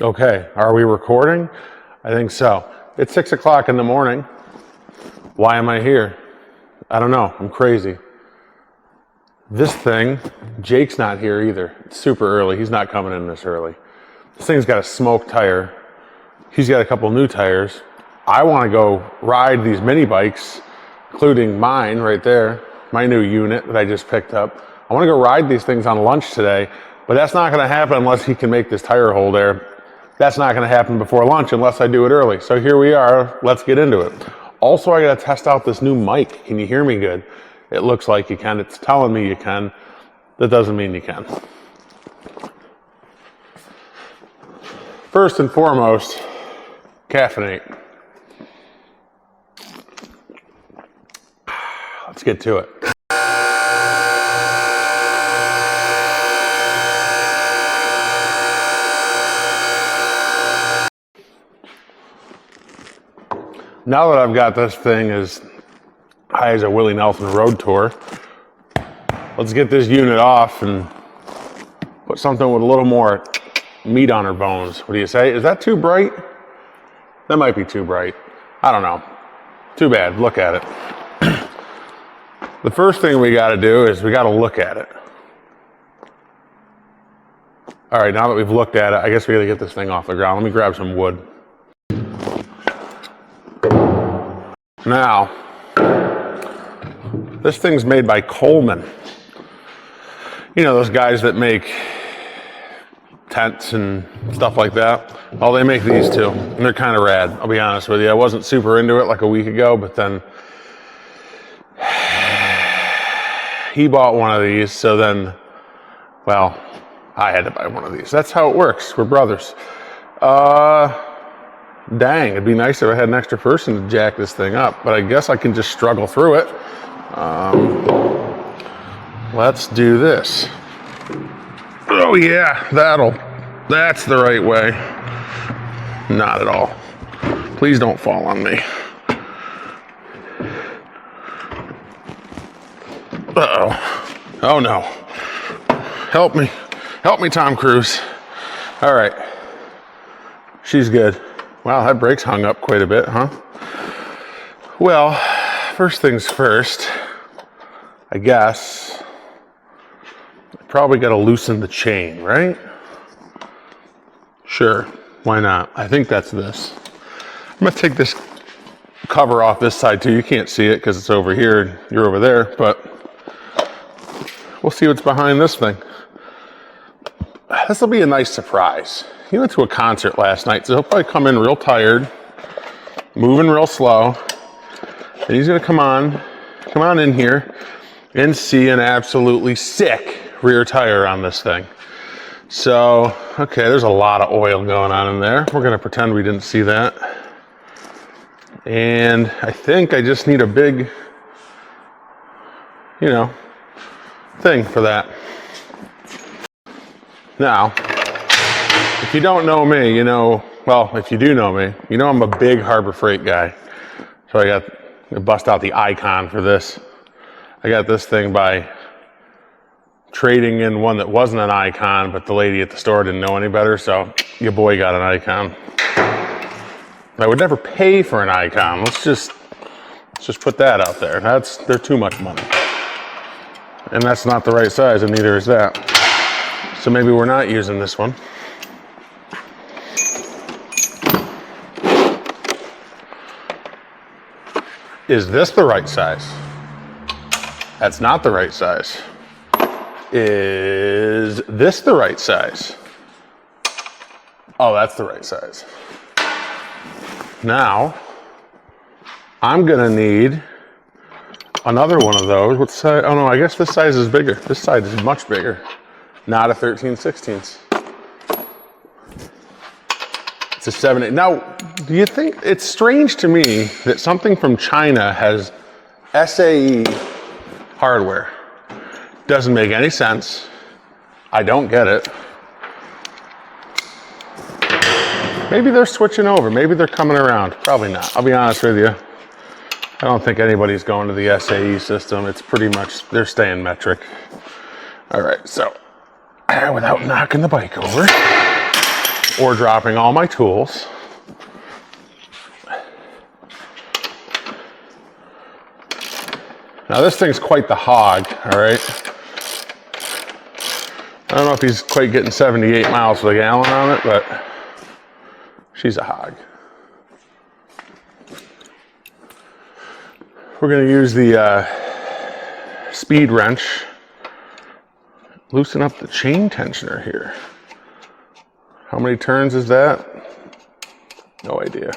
Okay, are we recording? I think so. It's 6 o'clock in the morning. Why am I here? I don't know, I'm crazy. This thing, Jake's not here either. It's super early, he's not coming in this early. This thing's got a smoked tire. He's got a couple new tires. I want to go ride these mini bikes, including mine right there, my new unit that I just picked up. I want to go ride these things on lunch today, but that's not going to happen unless he can make this tire hole there. That's not going to happen before lunch unless I do it early. So here we are. Let's get into it. Also, I got to test out this new mic. Can you hear me good? It looks like you can. It's telling me you can. That doesn't mean you can. First and foremost, caffeinate. Let's get to it. Now that I've got this thing as high as a Willie Nelson road tour, let's get this unit off and put something with a little more meat on her bones. What do you say? Is that too bright? That might be too bright. I don't know. Too bad. Look at it. The first thing we got to do is we got to look at it. All right, now that we've looked at it, I guess we got to get this thing off the ground. Let me grab some wood. Now, this thing's made by Coleman. You know, those guys that make tents and stuff like that. Well, they make these too, and they're kind of rad, I'll be honest with you. I wasn't super into it like a week ago, but then he bought one of these, so then, well, I had to buy one of these. That's how it works. We're brothers. Dang, it'd be nice if I had an extra person to jack this thing up, but I guess I can just struggle through it. Let's do this. Oh yeah, that's the right way. Not at all. Please don't fall on me. Uh-oh. Oh no. Help me, Tom Cruise. All right, she's good. Wow, that brake's hung up quite a bit, huh? Well, first things first, I guess, I probably got to loosen the chain, right? Sure, why not? I think that's this. I'm going to take this cover off this side too. You can't see it because it's over here and you're over there, but we'll see what's behind this thing. This will be a nice surprise. He went to a concert last night, so he'll probably come in real tired, moving real slow, and he's gonna come on in here and see an absolutely sick rear tire on this thing. So, okay, there's a lot of oil going on in there. We're gonna pretend we didn't see that. And I think I just need a big, thing for that. Now, if you don't know me, well, if you do know me, I'm a big Harbor Freight guy. So I got to bust out the icon for this. I got this thing by trading in one that wasn't an icon, but the lady at the store didn't know any better, so your boy got an icon. I would never pay for an icon. Let's just put that out there. They're too much money. And that's not the right size, and neither is that. So maybe we're not using this one. Is this the right size? That's not the right size. Is this the right size? Oh, that's the right size. Now, I'm gonna need another one of those. What size? Oh no, I guess this size is bigger. This size is much bigger. Not a 13/16. It's a 7/8. Now, do you think it's strange to me that something from China has SAE hardware? Doesn't make any sense. I don't get it. Maybe they're switching over. Maybe they're coming around. Probably not. I'll be honest with you. I don't think anybody's going to the SAE system. It's pretty much, they're staying metric. All right, so without knocking the bike over, or dropping all my tools. Now this thing's quite the hog, all right? I don't know if he's quite getting 78 miles to the gallon on it, but she's a hog. We're gonna use the speed wrench, loosen up the chain tensioner here. How many turns is that? No idea.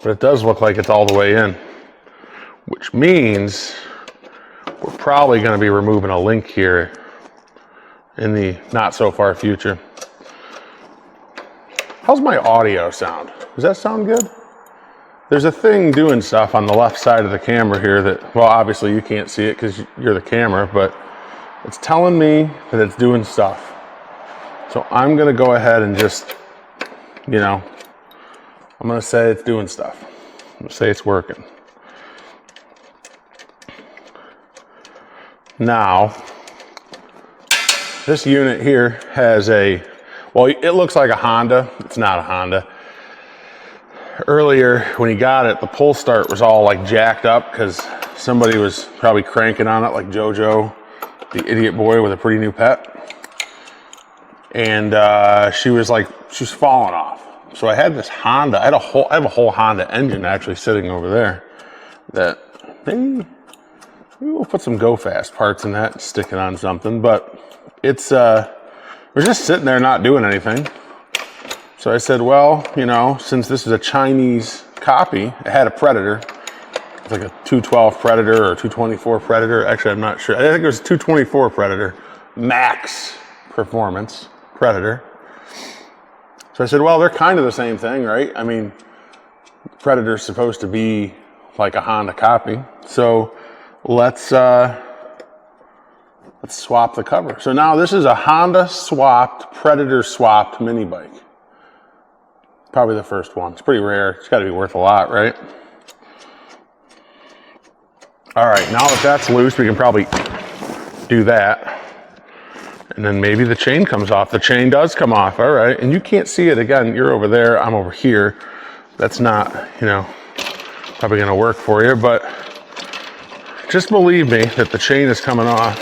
But it does look like it's all the way in, which means we're probably gonna be removing a link here in the not so far future. How's my audio sound? Does that sound good? There's a thing doing stuff on the left side of the camera here that, well, obviously you can't see it because you're the camera, but it's telling me that it's doing stuff. So I'm gonna go ahead and just, you know, I'm gonna say it's doing stuff. I'm gonna say it's working. Now, this unit here has a, well, it looks like a Honda. It's not a Honda. Earlier, when he got it, the pull start was all like jacked up because somebody was probably cranking on it, like JoJo, the idiot boy with a pretty new pet. And she was falling off. So I had this Honda. I have a whole Honda engine actually sitting over there that maybe we'll put some Go Fast parts in that and stick it on something, but it's, we're just sitting there not doing anything. So I said, well, you know, since this is a Chinese copy, it had a Predator. It's like a 212 Predator or 224 Predator. Actually, I'm not sure. I think it was 224 Predator, max performance Predator. So I said, well, they're kind of the same thing, right? I mean, Predator's supposed to be like a Honda copy. So let's swap the cover. So now this is a Honda swapped, Predator swapped mini bike. Probably the first one. It's pretty rare. It's got to be worth a lot, right? All right, now that that's loose, we can probably do that. And then maybe the chain comes off. The chain does come off, all right. And you can't see it again. You're over there, I'm over here. That's not, you know, probably gonna work for you, but just believe me that the chain is coming off.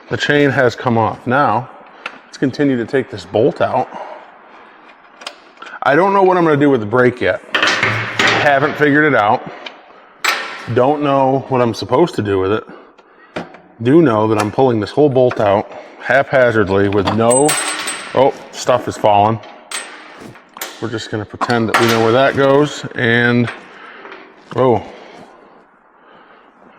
The chain has come off. Now, let's continue to take this bolt out. I don't know what I'm gonna do with the brake yet. Haven't figured it out. Don't know what I'm supposed to do with it. Do know that I'm pulling this whole bolt out haphazardly with no, oh, stuff is falling. We're just gonna pretend that we know where that goes, and, oh,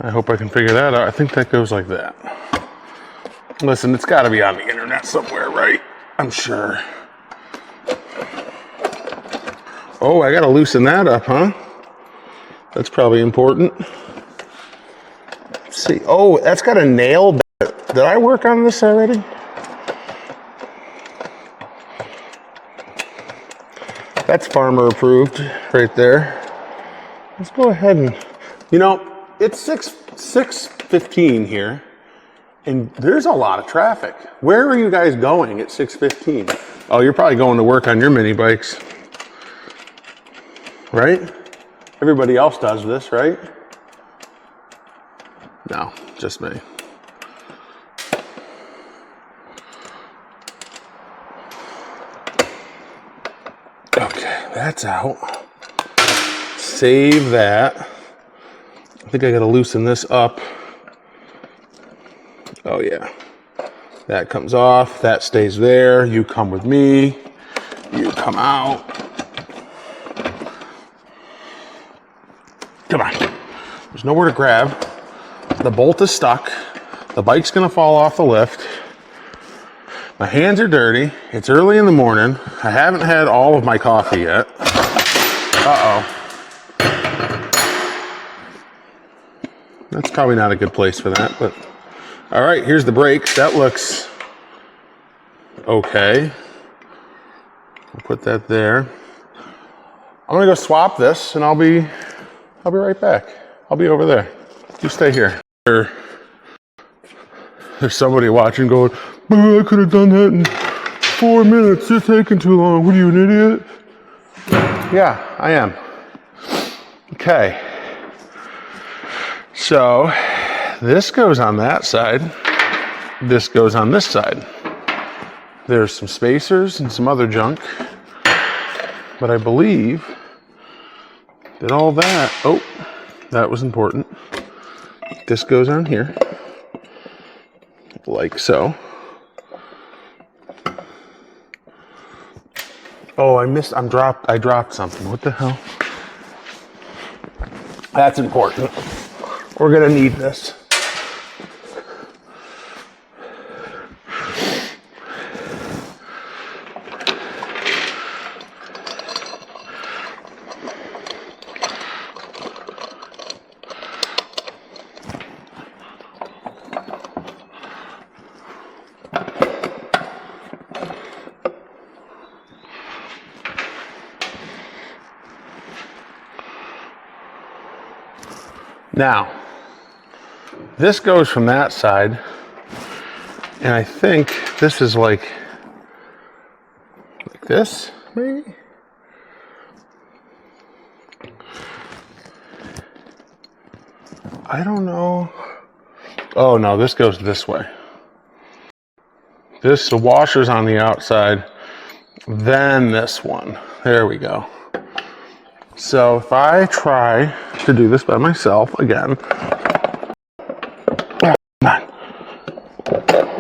I hope I can figure that out. I think that goes like that. Listen, it's gotta be on the internet somewhere, right? I'm sure. Oh, I gotta loosen that up, huh? That's probably important. Let's see. Oh, that's got a nail. Did I work on this already? That's farmer approved right there. Let's go ahead and, you know, it's 6:15 here, and there's a lot of traffic. Where are you guys going at 6:15? Oh, you're probably going to work on your mini bikes, right? Everybody else does this, right? No, just me. Okay, that's out. Save that. I think I gotta loosen this up. Oh yeah. That comes off, that stays there. You come with me. You come out. Come on. There's nowhere to grab. The bolt is stuck. The bike's gonna fall off the lift. My hands are dirty. It's early in the morning. I haven't had all of my coffee yet. Uh-oh. That's probably not a good place for that, but all right, here's the brakes. That looks okay. I'll put that there. I'm gonna go swap this and I'll be right back. I'll be over there. You stay here. There's somebody watching going, oh, I could have done that. 4 minutes, you're taking too long. What are you, an idiot? Yeah, I am. Okay. So this goes on that side. This goes on this side. There's some spacers and some other junk. But I believe that all that, oh, that was important. This goes on here, like so. Oh, I dropped something. What the hell? That's important. We're gonna need this. Now, this goes from that side, and I think this is like this, maybe? I don't know. Oh no, this goes this way. The washer's on the outside, then this one. There we go. So if I try to do this by myself again, oh, come on,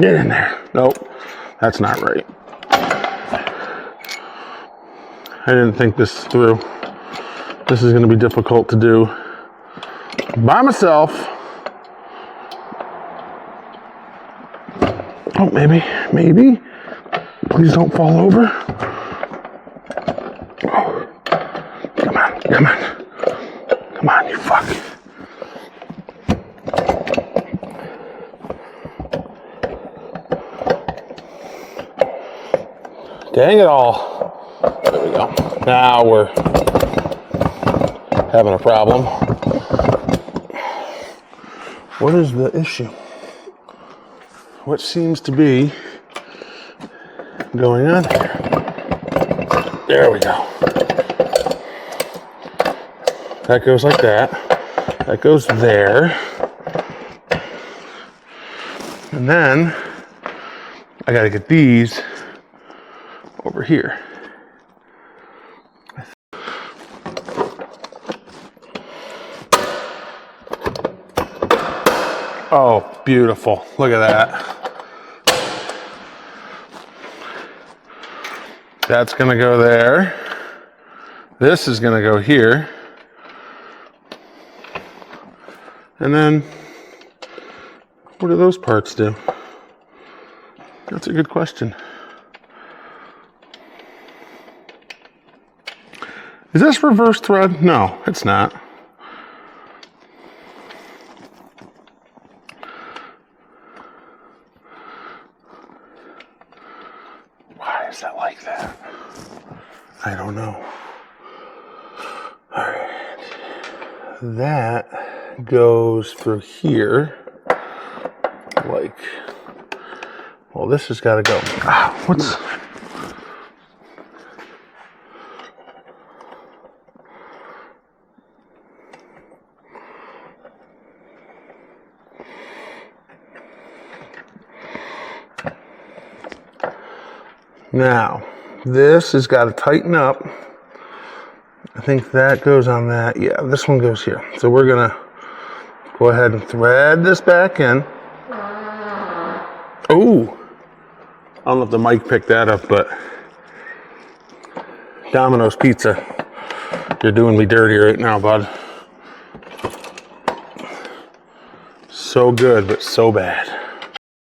get in there. Nope, that's not right. I didn't think this through. This is going to be difficult to do by myself. Oh, maybe. Please don't fall over. Oh. Come on, you fuck. Dang it all. There we go. Now we're having a problem. What is the issue? What seems to be going on here? There we go. That goes like that. That goes there. And then I gotta get these over here. Oh, beautiful. Look at that. That's gonna go there. This is gonna go here. And then, what do those parts do? That's a good question. Is this reverse thread? No, it's not. Why is that like that? I don't know. All right. That goes through here, like, well, this has got to go. What's... Now, this has got to tighten up. I think that goes on that. Yeah, this one goes here. So we're gonna go ahead and thread this back in. Oh, I don't know if the mic picked that up, but Domino's Pizza, you're doing me dirty right now, bud. So good, but so bad.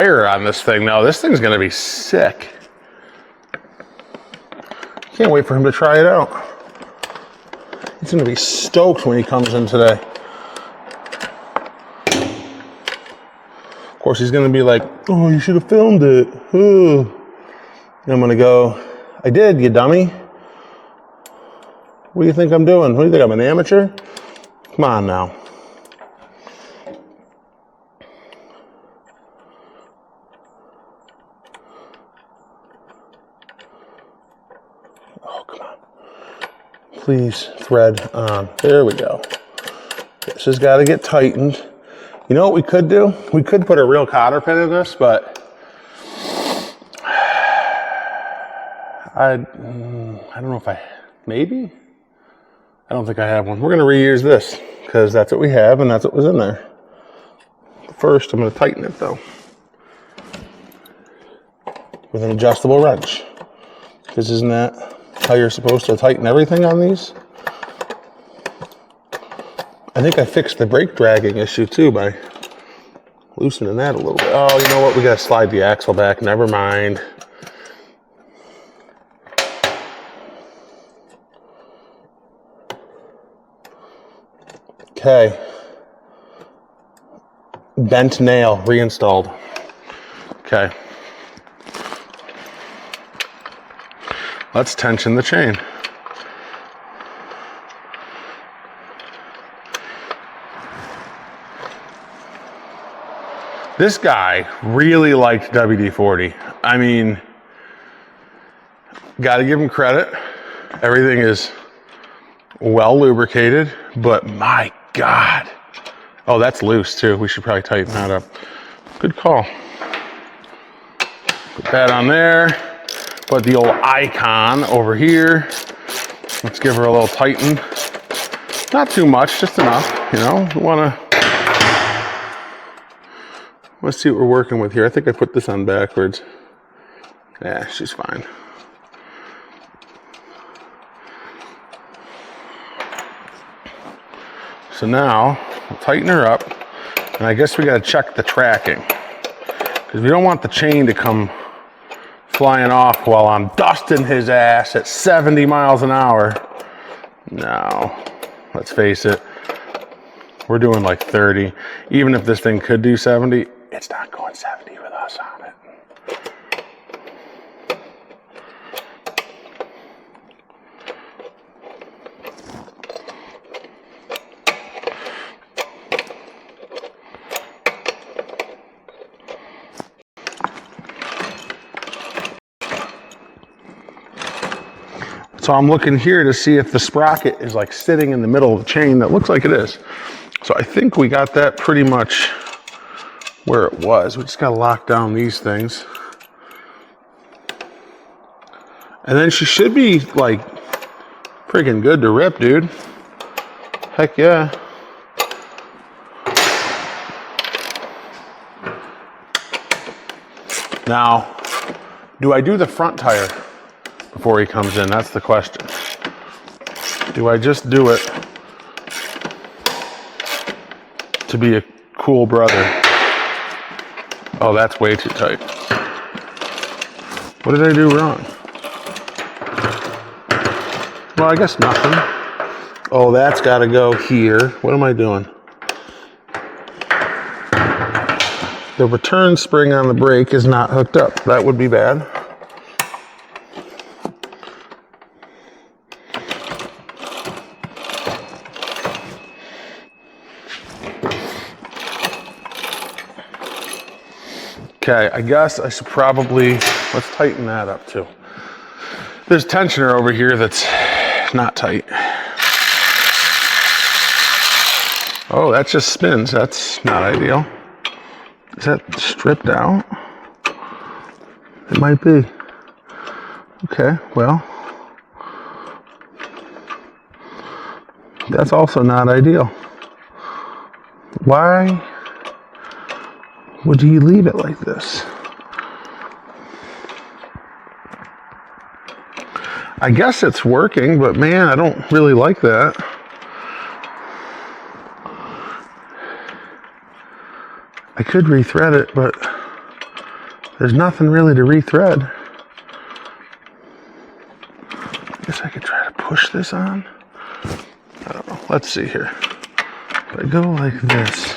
Fire on this thing now. This thing's gonna be sick. Can't wait for him to try it out. He's gonna be stoked when he comes in today. Of course, he's gonna be like, oh, you should have filmed it. And I'm gonna go, I did, you dummy. What do you think I'm doing? What do you think, I'm an amateur? Come on now. Oh, come on. Please thread on. There we go. This has got to get tightened. You know what we could do? We could put a real cotter pin in this, but I don't know if maybe? I don't think I have one. We're going to reuse this because that's what we have and that's what was in there. First, I'm going to tighten it though with an adjustable wrench. Because isn't that how you're supposed to tighten everything on these? I think I fixed the brake dragging issue too by loosening that a little bit. Oh, you know what? We got to slide the axle back. Never mind. Okay. Bent nail reinstalled. Okay. Let's tension the chain. This guy really liked WD-40. I mean, gotta give him credit. Everything is well lubricated, but my God. Oh, that's loose too. We should probably tighten that up. Good call. Put that on there. Put the old icon over here. Let's give her a little tighten. Not too much, just enough, you know. We wanna, let's see what we're working with here. I think I put this on backwards. Yeah, she's fine. So now, we'll tighten her up. And I guess we gotta check the tracking. Because we don't want the chain to come flying off while I'm dusting his ass at 70 miles an hour. No, let's face it. We're doing like 30. Even if this thing could do 70, it's not going 70 with us on it. So I'm looking here to see if the sprocket is like sitting in the middle of the chain. That looks like it is. So I think we got that pretty much where it was. We just got to lock down these things. And then she should be like freaking good to rip, dude. Heck yeah. Now, do I do the front tire before he comes in? That's the question. Do I just do it to be a cool brother? Oh, that's way too tight. What did I do wrong? Well, I guess nothing. Oh, that's got to go here. What am I doing? The return spring on the brake is not hooked up. That would be bad. Okay, I guess I should probably, let's tighten that up too. There's tensioner over here that's not tight. Oh, that just spins. That's not ideal. Is that stripped out? It might be. Okay, well, that's also not ideal. Why would you leave it like this? I guess it's working, but man, I don't really like that. I could rethread it, but there's nothing really to rethread. I guess I could try to push this on. I don't know. Let's see here. If I go like this.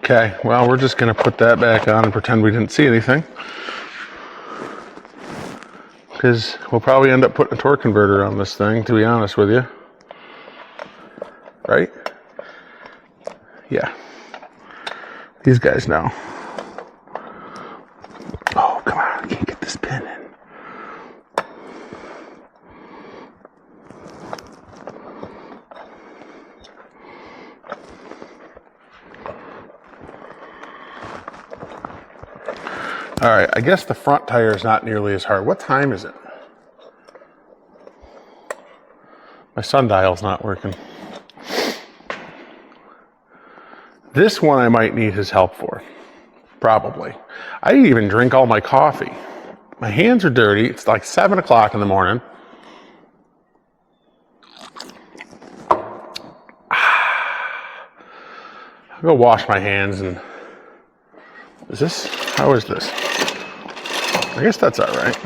Okay, well, we're just going to put that back on and pretend we didn't see anything. Because we'll probably end up putting a torque converter on this thing, to be honest with you. Right? Yeah. These guys know. Oh, come on, I can't get this pin in. All right, I guess the front tire is not nearly as hard. What time is it? My sundial's not working. This one I might need his help for. Probably. I didn't even drink all my coffee. My hands are dirty. It's like 7 o'clock in the morning. I'll go wash my hands and... Is this? How is this? I guess that's all right.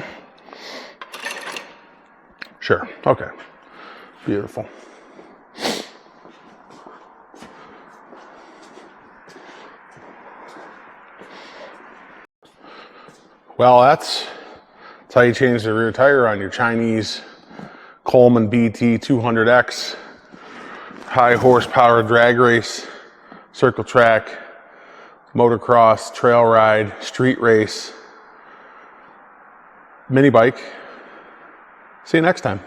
Sure. Okay. Beautiful. Well, that's how you change the rear tire on your Chinese Coleman BT200x high horsepower drag race, circle track, motocross, trail ride, street race, mini bike. See you next time.